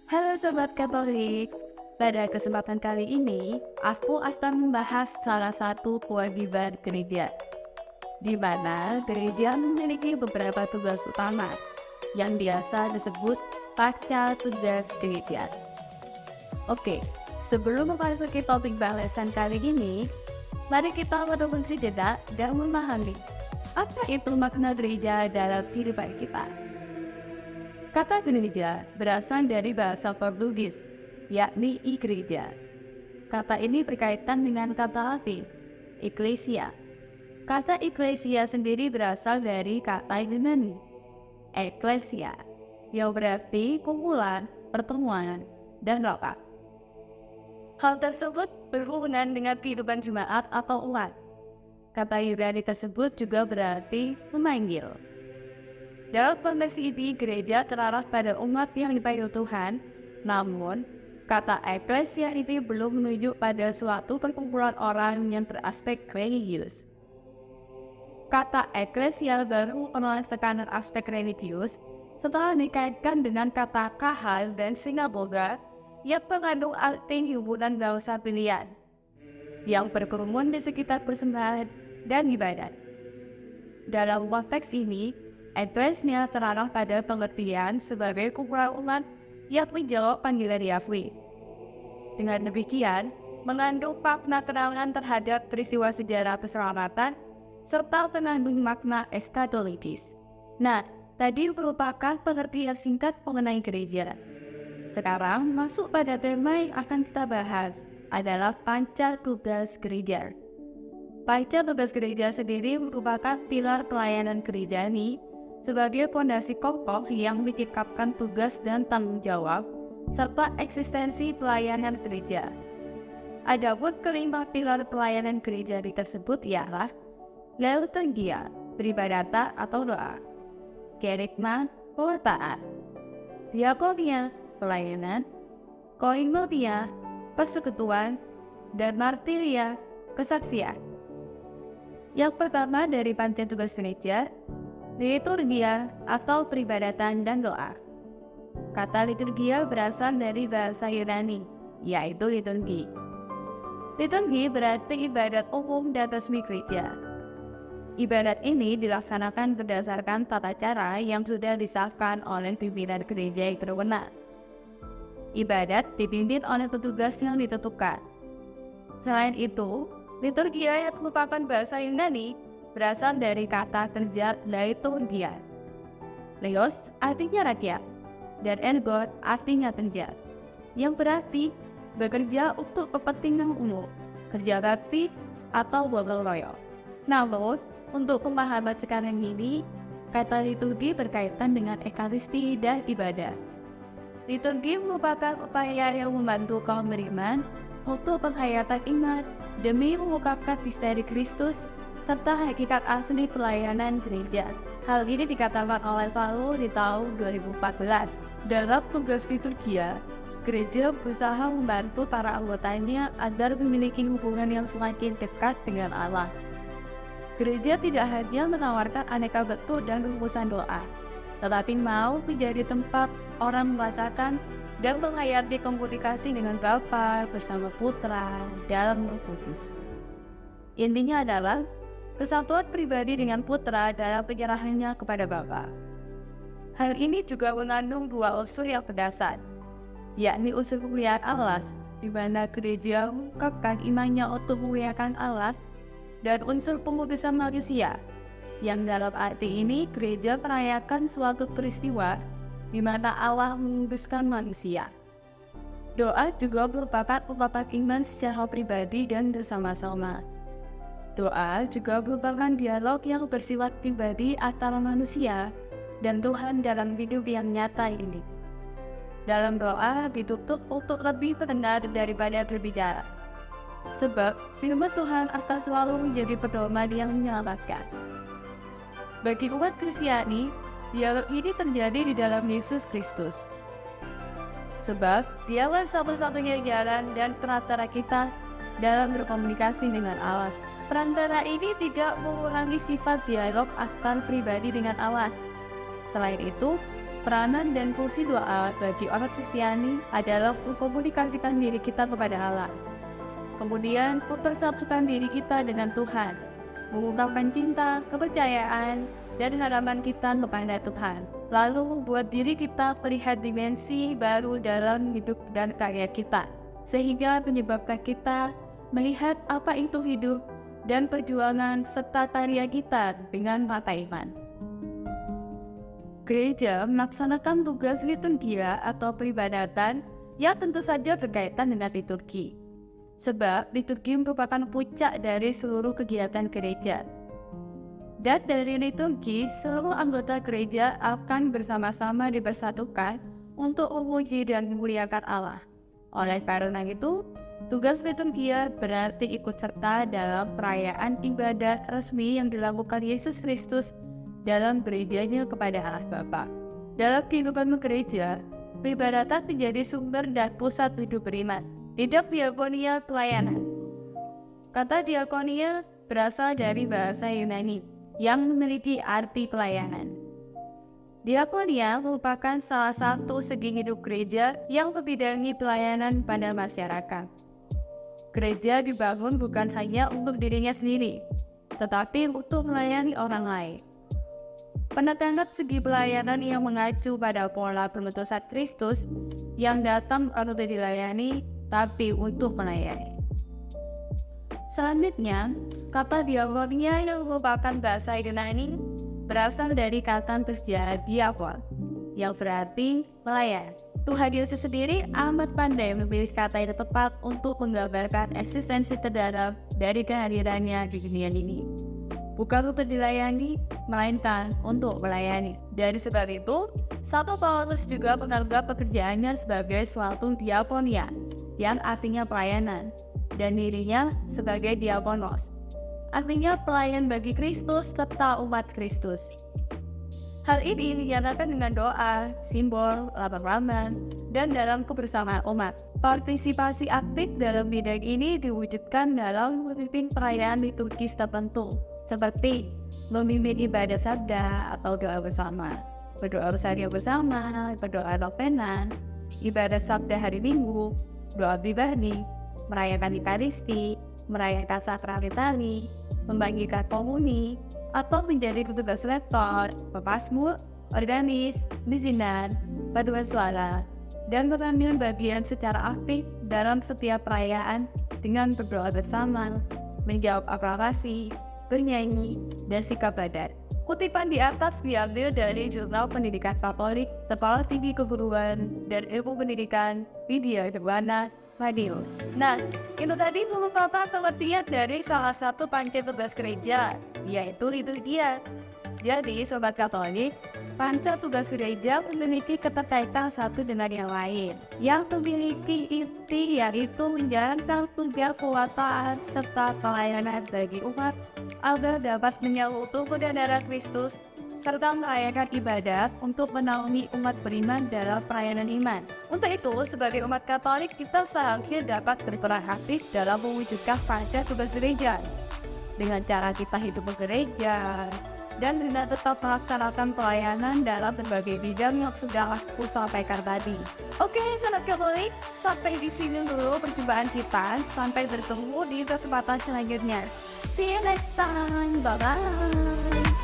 Halo Sobat Katolik, pada kesempatan kali ini aku akan membahas salah satu kewajiban gereja, di mana gereja memiliki beberapa tugas utama yang biasa disebut pasca tugas gereja. Oke, sebelum memasuki topik bahasan kali ini, mari kita berefleksi jeda dan memahami apa itu makna gereja dalam kehidupan kita. Kata gereja berasal dari bahasa Portugis, yakni igreja. Kata ini berkaitan dengan kata Latin, ecclesia. Kata ecclesia sendiri berasal dari kata Yunani, ecclesia, yang berarti kumpulan, pertemuan, dan rapat. Hal tersebut berhubungan dengan kehidupan jemaat atau umat. Kata Yunani tersebut juga berarti memanggil. Dalam konteks ini, gereja terarah pada umat yang dipanggil Tuhan, namun kata eklesia ini belum menunjuk pada suatu perkumpulan orang yang beraspek religius. Kata eklesia baru memperoleh tekanan aspek religius setelah dikaitkan dengan kata kahal dan sinagoga yang mengandung arti himpunan bangsa pilihan yang berkerumun di sekitar persembahan dan ibadat. Dalam konteks ini, eklesia terarah pada pengertian sebagai kumpulan umat yang menjawab panggilan Yahweh. Dengan demikian, mengandung makna kenangan terhadap peristiwa sejarah keselamatan serta mengandung makna eskatologis. Nah, tadi merupakan pengertian singkat mengenai gereja. Sekarang masuk pada tema yang akan kita bahas, adalah panca tugas gereja. Panca tugas gereja sendiri merupakan pilar pelayanan gerejani sebagai fondasi kokoh yang menyikapkan tugas dan tanggung jawab serta eksistensi pelayanan gereja. Adapun kelima pilar pelayanan gereja tersebut ialah liturgia, peribadatan atau doa, kerigma, pewartaan, diakonia, pelayanan, koinonia, persekutuan, dan martiria, kesaksian. Yang pertama dari panca tugas gereja, liturgia atau peribadatan dan doa. Kata liturgia berasal dari bahasa Yunani, yaitu liturgi. Liturgi berarti ibadat umum dan resmi gereja. Ibadat ini dilaksanakan berdasarkan tata cara yang sudah disahkan oleh pimpinan gereja yang berwenang. Ibadat dipimpin oleh petugas yang ditentukan. Selain itu, liturgia yang merupakan bahasa Yunani berasal dari kata kerja liturgia. Leos artinya rakyat, dan ergot artinya kerja, yang berarti bekerja untuk kepentingan umum, kerja bakti, atau gotong royong. Namun, untuk pemahaman sekarang ini, kata liturgi berkaitan dengan ekaristi dan ibadah. Liturgi merupakan upaya yang membantu kaum beriman untuk penghayatan iman demi mengungkapkan misteri Kristus serta hakikat asli pelayanan gereja. Hal ini dikatakan oleh Paulus di tahun 2014. Dalam tugas liturgia, gereja berusaha membantu para anggotanya agar memiliki hubungan yang semakin dekat dengan Allah. Gereja tidak hanya menawarkan aneka bentuk dan rumusan doa, tetapi mau menjadi tempat orang merasakan dan menghayati komunikasi dengan Bapa bersama Putra dalam Roh Kudus. Intinya adalah kesatuan pribadi dengan Putra dalam penyerahannya kepada Bapa. Hal ini juga mengandung dua unsur yang berdasar, yakni unsur kemuliaan Allah, di mana gereja mengungkapkan imannya untuk memuliakan Allah, dan unsur pengudusan manusia, yang dalam arti ini gereja merayakan suatu peristiwa di mana Allah menguduskan manusia. Doa juga merupakan ungkapan iman secara pribadi dan bersama-sama. Doa juga merupakan dialog yang bersifat pribadi antara manusia dan Tuhan dalam hidup yang nyata ini. Dalam doa dituntut untuk lebih mendengar daripada berbicara, sebab firman Tuhan akan selalu menjadi pedoman yang menyelamatkan. Bagi umat Kristiani, dialog ini terjadi di dalam Yesus Kristus. Sebab dialah satu-satunya jalan dan perantara kita dalam berkomunikasi dengan Allah. Perantara ini tidak mengurangi sifat dialog antar pribadi dengan Allah. Selain itu, Peranan dan fungsi doa bagi orang Kristiani adalah mengkomunikasikan diri kita kepada Allah. Kemudian, mempersatukan diri kita dengan Tuhan, mengungkapkan cinta, kepercayaan, dan harapan kita kepada Tuhan. Lalu membuat diri kita melihat dimensi baru dalam hidup dan karya kita, sehingga menyebabkan kita melihat apa itu hidup dan perjuangan serta karya kita dengan mata iman. Gereja melaksanakan tugas liturgia atau peribadatan yang tentu saja berkaitan dengan liturgi. Sebab liturgi merupakan puncak dari seluruh kegiatan gereja. Dan dari liturgi, seluruh anggota gereja akan bersama-sama dipersatukan untuk memuji dan memuliakan Allah. Oleh karena itu, tugas liturgia berarti ikut serta dalam perayaan ibadat resmi yang dilakukan Yesus Kristus dalam gerejanya kepada Allah Bapa. Dalam kehidupan gereja, peribadatan menjadi sumber dan pusat hidup beriman. Hidup diakonia pelayanan. Kata diakonia berasal dari bahasa Yunani yang memiliki arti pelayanan. Diakonia merupakan salah satu segi hidup gereja yang membidangi pelayanan pada masyarakat. Gereja dibangun bukan hanya untuk dirinya sendiri, tetapi untuk melayani orang lain. Penekankan segi pelayanan yang mengacu pada pola pemutusan Kristus yang datang untuk dilayani, tapi untuk melayani. Selanjutnya, kata diakonia yang merupakan bahasa Yunani berasal dari kata kerja diakon, yang berarti melayan. Tuhan Yesus sendiri amat pandai memilih kata yang tepat untuk menggambarkan eksistensi terdalam dari kehadirannya di dunia ini. Bukan untuk dilayani, melainkan untuk melayani. Dari sebab itu, Santo Paulus juga menganggap pekerjaannya sebagai suatu diakonia, yang artinya pelayanan, dan dirinya sebagai diakonos, artinya pelayan bagi Kristus serta umat Kristus. Hal ini dinyatakan dengan doa, simbol, lapang-laman, dan dalam kebersamaan umat. Partisipasi aktif dalam bidang ini diwujudkan dalam memimpin perayaan liturgis tertentu, seperti memimpin ibadah sabda atau doa bersama, berdoa rosario bersama, berdoa novenan, ibadah sabda hari Minggu, doa pribadi, merayakan Ekaristi, merayakan sakramentalis, membagikan komuni, atau menjadi petugas lektor, pemazmur, organis, misinan, paduan suara, dan mengambil bagian secara aktif dalam setiap perayaan dengan berdoa bersama, menjawab aklamasi, bernyanyi, dan sikap badan. Kutipan di atas diambil dari Jurnal Pendidikan Katolik, Kepala Tinggi Keguruan dan Ilmu Pendidikan, Widya Nirwana, Madiun. Nah, itu tadi merupakan pengertian dari salah satu panca tugas gereja, yaitu liturgia. Jadi, Sobat Katolik, panca tugas gereja memiliki keterkaitan satu dengan yang lain, yang memiliki inti yaitu menjalankan tugas kekuasaan serta pelayanan bagi umat agar dapat menyambut tubuh dan darah Kristus serta merayakan ibadat untuk menaungi umat beriman dalam pelayanan iman. Untuk itu, sebagai umat Katolik, kita seharusnya dapat berperan aktif dalam mewujudkan panca tugas gereja dengan cara kita hidup begereja dan dengan tetap melaksanakan pelayanan dalam berbagai bidang yang sudah aku sampaikan tadi. Oke, Sobat Katolik, sampai di sini dulu perjumpaan kita. Sampai bertemu di kesempatan selanjutnya. See you next time. Bye-bye.